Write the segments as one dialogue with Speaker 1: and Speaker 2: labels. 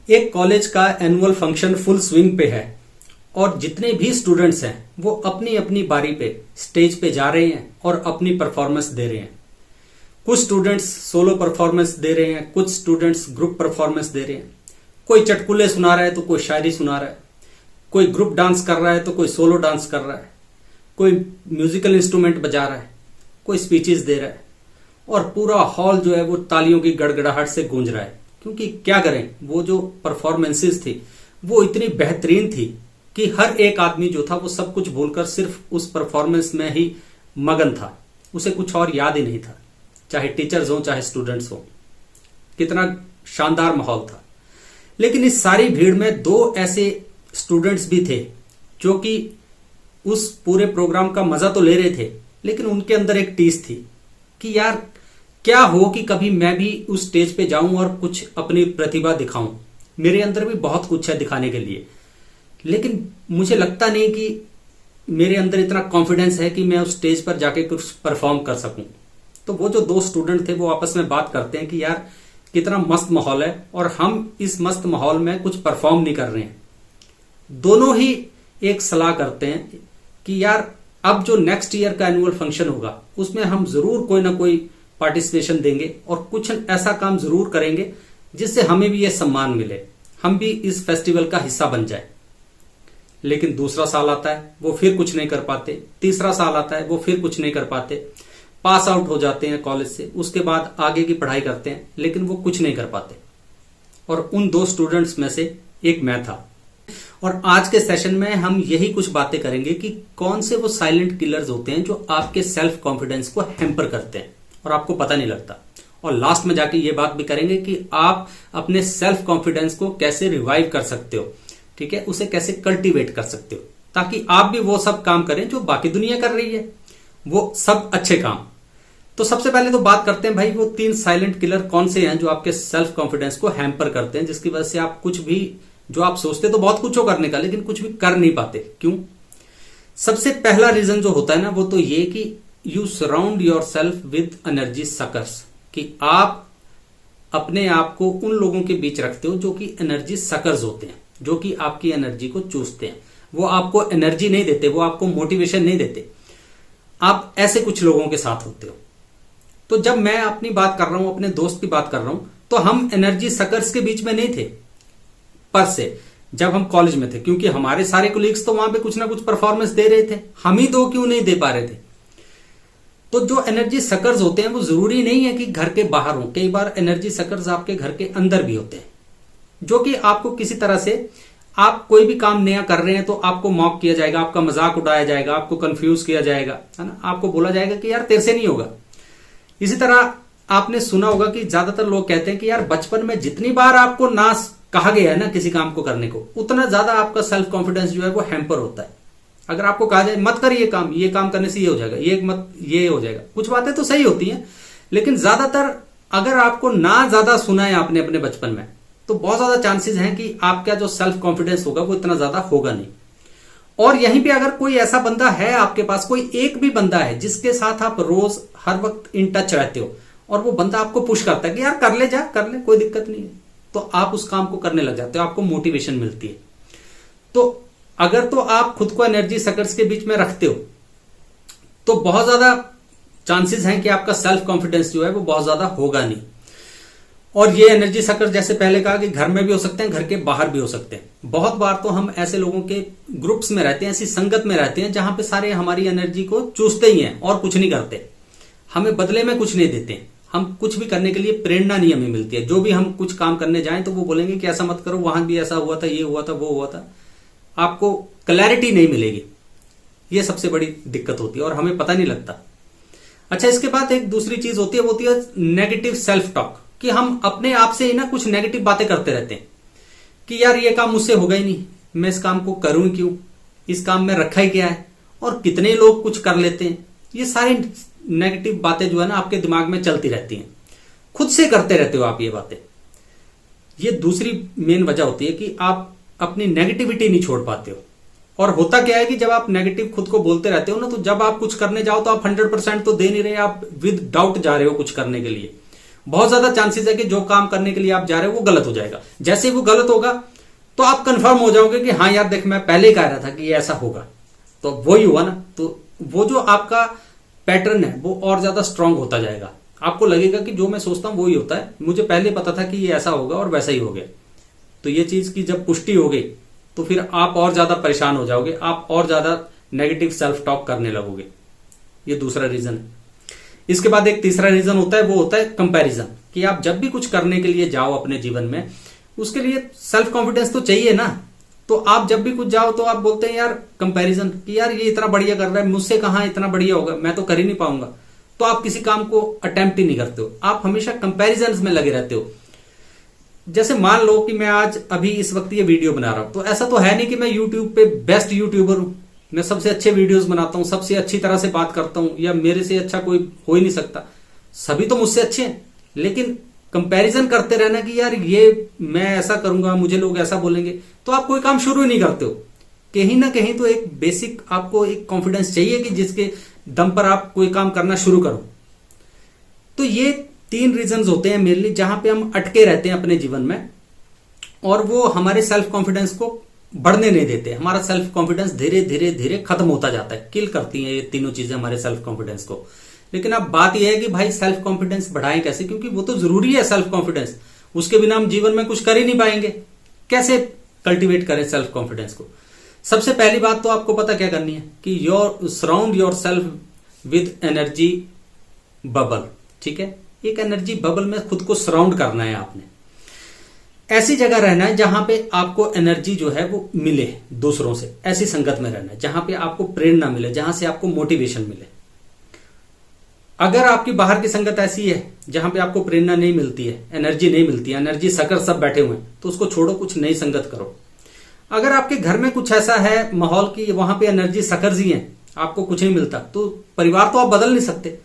Speaker 1: एक कॉलेज का annual function full swing पे है और जितने भी स्टूडेंट्स हैं वो अपनी अपनी बारी पे स्टेज पे जा रहे हैं और अपनी परफॉर्मेंस दे रहे हैं। कुछ स्टूडेंट्स सोलो परफॉर्मेंस दे रहे हैं, कुछ स्टूडेंट्स ग्रुप परफॉर्मेंस दे रहे हैं। कोई चटकुले सुना रहा है तो कोई शायरी सुना रहा है, कोई ग्रुप डांस कर रहा है तो कोई सोलो डांस कर रहा है, कोई म्यूजिकल इंस्ट्रूमेंट बजा रहा है, कोई स्पीचेस दे रहा है और पूरा हॉल जो है वो तालियों की गड़गड़ाहट से गूंज रहा है। क्योंकि क्या करें, वो जो परफॉर्मेंसेस थी वो इतनी बेहतरीन थी कि हर एक आदमी जो था वो सब कुछ भूलकर सिर्फ उस परफॉर्मेंस में ही मगन था, उसे कुछ और याद ही नहीं था। चाहे टीचर्स हो चाहे स्टूडेंट्स हो, कितना शानदार माहौल था। लेकिन इस सारी भीड़ में दो ऐसे स्टूडेंट्स भी थे जो कि उस पूरे प्रोग्राम का मजा तो ले रहे थे, लेकिन उनके अंदर एक टीस थी कि यार क्या हो कि कभी मैं भी उस स्टेज पे जाऊं और कुछ अपनी प्रतिभा दिखाऊं। मेरे अंदर भी बहुत कुछ है दिखाने के लिए, लेकिन मुझे लगता नहीं कि मेरे अंदर इतना कॉन्फिडेंस है कि मैं उस स्टेज पर जाके कुछ परफॉर्म कर सकूं। तो वो जो दो स्टूडेंट थे वो आपस में बात करते हैं कि यार कितना मस्त माहौल है और हम इस मस्त माहौल में कुछ परफॉर्म नहीं कर रहे हैं। दोनों ही एक सलाह करते हैं कि यार अब जो नेक्स्ट ईयर का एनुअल फंक्शन होगा उसमें हम जरूर कोई ना कोई पार्टिसिपेशन देंगे और कुछ ऐसा काम जरूर करेंगे जिससे हमें भी यह सम्मान मिले, हम भी इस फेस्टिवल का हिस्सा बन जाए। लेकिन दूसरा साल आता है वो फिर कुछ नहीं कर पाते, तीसरा साल आता है वो फिर कुछ नहीं कर पाते, पास आउट हो जाते हैं कॉलेज से, उसके बाद आगे की पढ़ाई करते हैं लेकिन वो कुछ नहीं कर पाते। और उन दो स्टूडेंट्स में से एक मैं था। और आज के सेशन में हम यही कुछ बातें करेंगे कि कौन से वो साइलेंट किलर्स होते हैं जो आपके सेल्फ कॉन्फिडेंस को हैम्पर करते हैं और आपको पता नहीं लगता। और लास्ट में जाके ये बात भी करेंगे कि आप अपने सेल्फ कॉन्फिडेंस को कैसे रिवाइव कर सकते हो, ठीक है, उसे कैसे कल्टीवेट कर सकते हो ताकि आप भी वो सब काम करें जो बाकी दुनिया कर रही है, वो सब अच्छे काम। तो सबसे पहले तो बात करते हैं भाई वो 3 साइलेंट किलर कौन से हैं जो आपके सेल्फ कॉन्फिडेंस को हैम्पर करते हैं, जिसकी वजह से आप कुछ भी जो आप सोचते तो बहुत कुछ हो करने का लेकिन कुछ भी कर नहीं पाते। क्यों? सबसे पहला रीजन जो होता है ना वो तो ये कि you surround your self with energy suckers, कि आप अपने आप को उन लोगों के बीच रखते हो जो कि एनर्जी सकर्स होते हैं, जो कि आपकी एनर्जी को चूसते हैं। वो आपको एनर्जी नहीं देते, वो आपको मोटिवेशन नहीं देते। आप ऐसे कुछ लोगों के साथ होते हो। तो जब मैं अपनी बात कर रहा हूं, अपने दोस्त की बात कर रहा हूं, तो हम एनर्जी सकर्स के बीच में नहीं थे पर से जब हम कॉलेज में थे, क्योंकि हमारे सारे कोलीग्स तो वहां पे कुछ ना कुछ परफॉर्मेंस दे रहे थे, हम ही दो क्यों नहीं दे पा रहे थे। तो जो एनर्जी सकर्स होते हैं वो जरूरी नहीं है कि घर के बाहर हो, कई बार एनर्जी सकर्स आपके घर के अंदर भी होते हैं, जो कि आपको किसी तरह से, आप कोई भी काम नया कर रहे हैं तो आपको मॉक किया जाएगा, आपका मजाक उड़ाया जाएगा, आपको कंफ्यूज किया जाएगा, है ना, आपको बोला जाएगा कि यार तेरे से नहीं होगा। इसी तरह आपने सुना होगा कि ज्यादातर लोग कहते हैं कि यार बचपन में जितनी बार आपको ना कहा गया है ना किसी काम को करने को, उतना ज्यादा आपका सेल्फ कॉन्फिडेंस जो है वो हैम्पर होता है। अगर आपको कहा जाए मत कर ये काम करने से ये हो जाएगा, ये हो जाएगा, कुछ बातें तो सही होती हैं, लेकिन ज्यादातर अगर आपको ना ज्यादा सुना है आपने अपने बचपन में तो बहुत ज्यादा चांसेस हैं कि आपका जो सेल्फ कॉन्फिडेंस होगा वो इतना ज्यादा होगा नहीं। और यहीं पे अगर कोई ऐसा बंदा है आपके पास, कोई एक भी बंदा है जिसके साथ आप रोज हर वक्त इन टच रहते हो और वो बंदा आपको पुश करता है कि यार कर ले, जा कर ले, कोई दिक्कत नहीं है, तो आप उस काम को करने लग जाते हो, आपको मोटिवेशन मिलती है। तो अगर तो आप खुद को एनर्जी सकर्स के बीच में रखते हो तो बहुत ज्यादा चांसेस हैं कि आपका सेल्फ कॉन्फिडेंस जो है वो बहुत ज्यादा होगा नहीं। और ये एनर्जी सकर्स जैसे पहले कहा कि घर में भी हो सकते हैं, घर के बाहर भी हो सकते हैं। बहुत बार तो हम ऐसे लोगों के ग्रुप्स में रहते हैं, ऐसी संगत में रहते हैं जहां पे सारे हमारी एनर्जी को चूसते ही हैं और कुछ नहीं करते, हमें बदले में कुछ नहीं देते, हम कुछ भी करने के लिए प्रेरणा नहीं हमें मिलती है। जो भी हम कुछ काम करने जाएं तो वो बोलेंगे कि ऐसा मत करो, वहां भी ऐसा हुआ था, ये हुआ था, वो हुआ था, आपको क्लैरिटी नहीं मिलेगी। ये सबसे बड़ी दिक्कत होती है और हमें पता नहीं लगता। अच्छा, इसके बाद एक दूसरी चीज होती है, वो होती है नेगेटिव सेल्फ टॉक, कि हम अपने आप से ही ना कुछ नेगेटिव बातें करते रहते हैं कि यार ये काम मुझसे होगा ही नहीं, मैं इस काम को करूं क्यों, इस काम में रखा ही क्या है, और कितने लोग कुछ कर लेते हैं। ये सारी नेगेटिव बातें जो है ना आपके दिमाग में चलती रहती हैं, खुद से करते रहते हो आप ये बातें। ये दूसरी मेन वजह होती है कि आप अपनी नेगेटिविटी नहीं छोड़ पाते हो। और होता क्या है कि जब आप नेगेटिव खुद को बोलते रहते हो ना, तो जब आप कुछ करने जाओ तो आप 100% तो दे नहीं रहे, आप विद डाउट जा रहे हो कुछ करने के लिए। बहुत ज्यादा चांसेस है कि जो काम करने के लिए आप जा रहे हो वो गलत हो जाएगा। जैसे वो गलत होगा तो आप कंफर्म हो जाओगे कि हाँ यार देख, मैं पहले ही कह रहा था कि ये ऐसा होगा, तो वही हुआ ना। तो वो जो आपका पैटर्न है वो और ज्यादा स्ट्रांग होता जाएगा। आपको लगेगा कि जो मैं सोचता हूं वही होता है, मुझे पहले पता था कि ये ऐसा होगा और वैसा ही हो गया। तो ये चीज की जब पुष्टि हो गई तो फिर आप और ज्यादा परेशान हो जाओगे, आप और ज्यादा नेगेटिव सेल्फ टॉक करने लगोगे। ये दूसरा रीजन है। इसके बाद एक तीसरा रीजन होता है, वो होता है कंपैरिजन, कि आप जब भी कुछ करने के लिए जाओ अपने जीवन में, उसके लिए सेल्फ कॉन्फिडेंस तो चाहिए ना। तो आप जब भी कुछ जाओ तो आप बोलते हैं यार कंपैरिजन, कि यार ये इतना बढ़िया कर रहा है, मुझसे कहां इतना बढ़िया होगा, मैं तो कर ही नहीं पाऊंगा। तो आप किसी काम को अटेम्प्ट ही नहीं करते हो, आप हमेशा कंपैरिजन में लगे रहते हो। जैसे मान लो कि मैं आज अभी इस वक्त ये वीडियो बना रहा हूं, तो ऐसा तो है नहीं कि मैं यूट्यूब पे बेस्ट यूट्यूबर हूं, मैं सबसे अच्छे वीडियोस बनाता हूं, सबसे अच्छी तरह से बात करता हूं, या मेरे से अच्छा कोई हो ही नहीं सकता। सभी तो मुझसे अच्छे हैं, लेकिन कंपैरिजन करते रहना कि यार ये मैं ऐसा करूंगा, मुझे लोग ऐसा बोलेंगे, तो आप कोई काम शुरू ही नहीं करते हो। कहीं ना कहीं तो एक बेसिक आपको एक कॉन्फिडेंस चाहिए कि जिसके दम पर आप कोई काम करना शुरू करो। तो ये 3 रीजंस होते हैं मेनली जहां पे हम अटके रहते हैं अपने जीवन में, और वो हमारे सेल्फ कॉन्फिडेंस को बढ़ने नहीं देते। हमारा सेल्फ कॉन्फिडेंस धीरे धीरे धीरे खत्म होता जाता है, किल करती हैं ये तीनों चीजें हमारे सेल्फ कॉन्फिडेंस को। लेकिन अब बात यह है कि भाई सेल्फ कॉन्फिडेंस बढ़ाएं कैसे, क्योंकि वो तो जरूरी है सेल्फ कॉन्फिडेंस, उसके बिना हम जीवन में कुछ कर ही नहीं पाएंगे। कैसे कल्टीवेट करें सेल्फ कॉन्फिडेंस को? सबसे पहली बात तो आपको पता क्या करनी है कि surround your self with energy bubble. ठीक है, एक एनर्जी बबल में खुद को सराउंड करना है आपने। ऐसी जगह रहना है जहां पे आपको एनर्जी जो है वो मिले दूसरों से, ऐसी संगत में रहना है जहां पे आपको प्रेरणा मिले, जहां से आपको मोटिवेशन मिले। अगर आपकी बाहर की संगत ऐसी है जहां पे आपको प्रेरणा नहीं मिलती है, एनर्जी नहीं मिलती है, एनर्जी सकर सब बैठे हुए हैं, तो उसको छोड़ो, कुछ नई संगत करो। अगर आपके घर में कुछ ऐसा है माहौल की वहां पे एनर्जी सकर्स ही है, आपको कुछ नहीं मिलता, तो परिवार तो आप बदल नहीं सकते,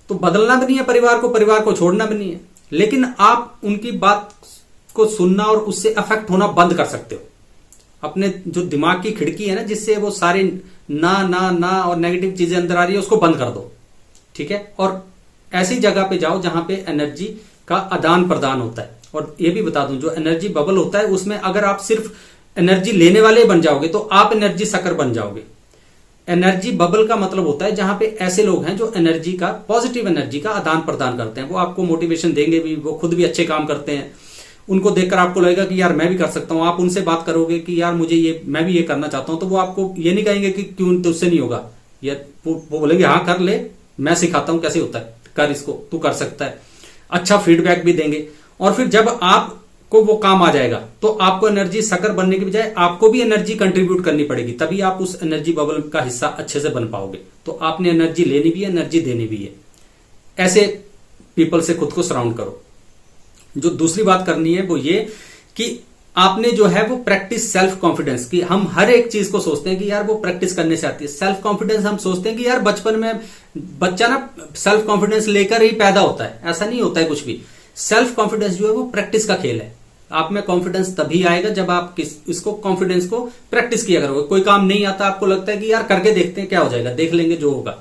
Speaker 1: तो बदलना भी नहीं है परिवार को छोड़ना भी नहीं है, लेकिन आप उनकी बात को सुनना और उससे अफेक्ट होना बंद कर सकते हो। अपने जो दिमाग की खिड़की है ना, जिससे वो सारे ना ना ना और नेगेटिव चीजें अंदर आ रही है, उसको बंद कर दो। ठीक है, और ऐसी जगह पे जाओ जहां पे एनर्जी का आदान प्रदान होता है। और ये भी बता दूं, जो एनर्जी बबल होता है उसमें अगर आप सिर्फ एनर्जी लेने वाले बन जाओगे तो आप एनर्जी सकर बन जाओगे। एनर्जी बबल का मतलब होता है जहां पे ऐसे लोग हैं जो एनर्जी का, पॉजिटिव एनर्जी का आदान प्रदान करते हैं। वो आपको मोटिवेशन देंगे भी, वो खुद भी अच्छे काम करते हैं, उनको देखकर आपको लगेगा कि यार मैं भी कर सकता हूं। आप उनसे बात करोगे कि यार मुझे ये, मैं भी ये करना चाहता हूं, तो वो आपको ये नहीं कहेंगे कि क्यों तुझसे नहीं होगा, या वो बोलेंगे हाँ कर ले, मैं सिखाता हूं कैसे होता है, कर इसको, तू कर सकता है। अच्छा फीडबैक भी देंगे। और फिर जब आपको वो काम आ जाएगा तो आपको एनर्जी सकर बनने की बजाय आपको भी एनर्जी कंट्रीब्यूट करनी पड़ेगी, तभी आप उस एनर्जी बबल का हिस्सा अच्छे से बन पाओगे। तो आपने एनर्जी लेनी भी है, एनर्जी देनी भी है। ऐसे पीपल से खुद को सराउंड करो। जो दूसरी बात करनी है वो ये कि आपने जो है वो प्रैक्टिस सेल्फ कॉन्फिडेंस की। हम हर एक चीज को सोचते हैं कि यार वो प्रैक्टिस करने से आती है। सेल्फ कॉन्फिडेंस हम सोचते हैं कि यार बचपन में बच्चा ना सेल्फ कॉन्फिडेंस लेकर ही पैदा होता है, ऐसा नहीं होता है कुछ भी। सेल्फ कॉन्फिडेंस जो है वो प्रैक्टिस का खेल है। आप में कॉन्फिडेंस तभी आएगा जब आप इसको कॉन्फिडेंस को प्रैक्टिस किया करोगे। कोई काम नहीं आता, आपको लगता है कि यार करके देखते हैं क्या हो जाएगा, देख लेंगे जो होगा,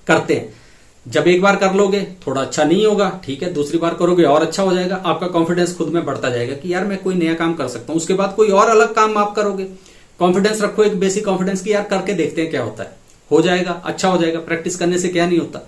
Speaker 1: करते हैं। जब एक बार कर लोगे थोड़ा अच्छा नहीं होगा, ठीक है, दूसरी बार करोगे और अच्छा हो जाएगा, आपका कॉन्फिडेंस खुद में बढ़ता जाएगा कि यार मैं कोई नया काम कर सकता हूं। उसके बाद कोई और अलग काम आप करोगे। कॉन्फिडेंस रखो, एक बेसिक कॉन्फिडेंस की यार करके देखते हैं क्या होता है, हो जाएगा, अच्छा हो जाएगा। प्रैक्टिस करने से क्या नहीं होता।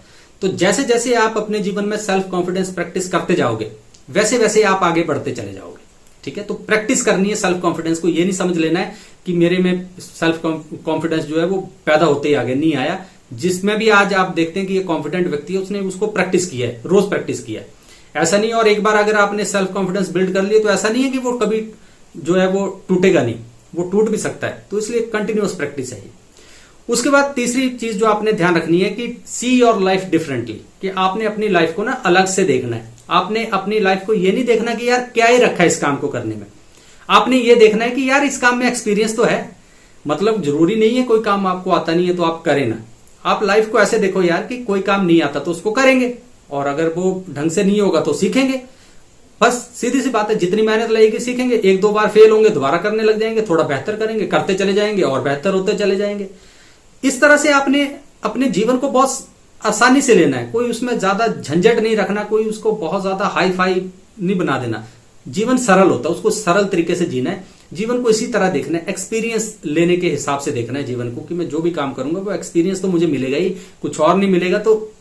Speaker 1: तो जैसे जैसे आप अपने जीवन में सेल्फ कॉन्फिडेंस प्रैक्टिस करते जाओगे वैसे वैसे आप आगे बढ़ते चले जाओगे। ठीक है, तो प्रैक्टिस करनी है सेल्फ कॉन्फिडेंस को। ये नहीं समझ लेना है कि मेरे में सेल्फ कॉन्फिडेंस जो है वो पैदा होते ही आगे नहीं आया। जिसमें भी आज आप देखते हैं कि ये कॉन्फिडेंट व्यक्ति है, उसने उसको प्रैक्टिस किया है, रोज प्रैक्टिस किया है। ऐसा नहीं, और एक बार अगर आपने सेल्फ कॉन्फिडेंस बिल्ड कर लिया तो ऐसा नहीं है कि वो कभी जो है वो टूटेगा नहीं, वो टूट भी सकता है। तो इसलिए कंटिन्यूअस प्रैक्टिस है। उसके बाद तीसरी चीज जो आपने ध्यान रखनी है कि सी योर लाइफ डिफरेंटली, कि आपने अपनी लाइफ को ना अलग से देखना है। आपने अपनी लाइफ को ये नहीं देखना कि यार क्या ही रखा है इस काम को करने में। आपने ये देखना है कि यार इस काम में एक्सपीरियंस तो है, मतलब जरूरी नहीं है कोई काम आपको आता नहीं है तो आप करें ना। आप लाइफ को ऐसे देखो यार कि कोई काम नहीं आता तो उसको करेंगे, और अगर वो ढंग से नहीं होगा तो सीखेंगे। बस सीधी सी बात है, जितनी मेहनत लगेगी सीखेंगे। एक दो बार फेल होंगे, दोबारा करने लग जाएंगे, थोड़ा बेहतर करेंगे, करते चले जाएंगे और बेहतर होते चले जाएंगे। इस तरह से आपने अपने जीवन को बहुत आसानी से लेना है, कोई उसमें ज्यादा झंझट नहीं रखना, कोई उसको बहुत ज्यादा हाई फाई नहीं बना देना। जीवन सरल होता है, उसको सरल तरीके से जीना है। जीवन को इसी तरह देखना है, एक्सपीरियंस लेने के हिसाब से देखना है जीवन को, कि मैं जो भी काम करूंगा वो एक्सपीरियंस तो मुझे मिलेगा ही, कुछ और नहीं मिलेगा तो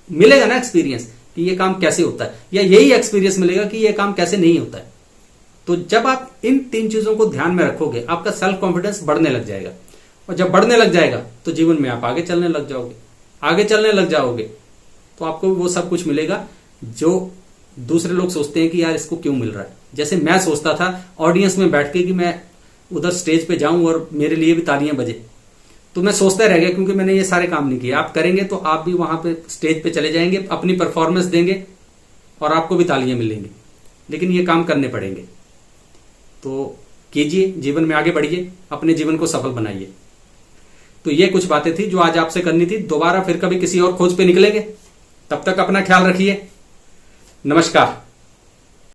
Speaker 1: मिलेगा ना एक्सपीरियंस कि ये काम कैसे होता है, या यही एक्सपीरियंस मिलेगा कि ये काम कैसे नहीं होता है। तो जब आप इन 3 चीजों को ध्यान में रखोगे, आपका सेल्फ कॉन्फिडेंस बढ़ने लग जाएगा, और जब बढ़ने लग जाएगा तो जीवन में आप आगे चलने लग जाओगे। आगे चलने लग जाओगे तो आपको वो सब कुछ मिलेगा जो दूसरे लोग सोचते हैं कि यार इसको क्यों मिल रहा है। जैसे मैं सोचता था ऑडियंस में बैठ के कि मैं उधर स्टेज पे जाऊं और मेरे लिए भी तालियां बजे, तो मैं सोचता रह गया, क्योंकि मैंने ये सारे काम नहीं किए। आप करेंगे तो आप भी वहां पे स्टेज पे चले जाएंगे, अपनी परफॉर्मेंस देंगे और आपको भी तालियां मिलेंगी, लेकिन ये काम करने पड़ेंगे। तो कीजिए, जीवन में आगे बढ़िए, अपने जीवन को सफल बनाइए। तो ये कुछ बातें थी जो आज आपसे करनी थी। दोबारा फिर कभी किसी और खोज पे निकलेंगे, तब तक अपना ख्याल रखिए। नमस्कार।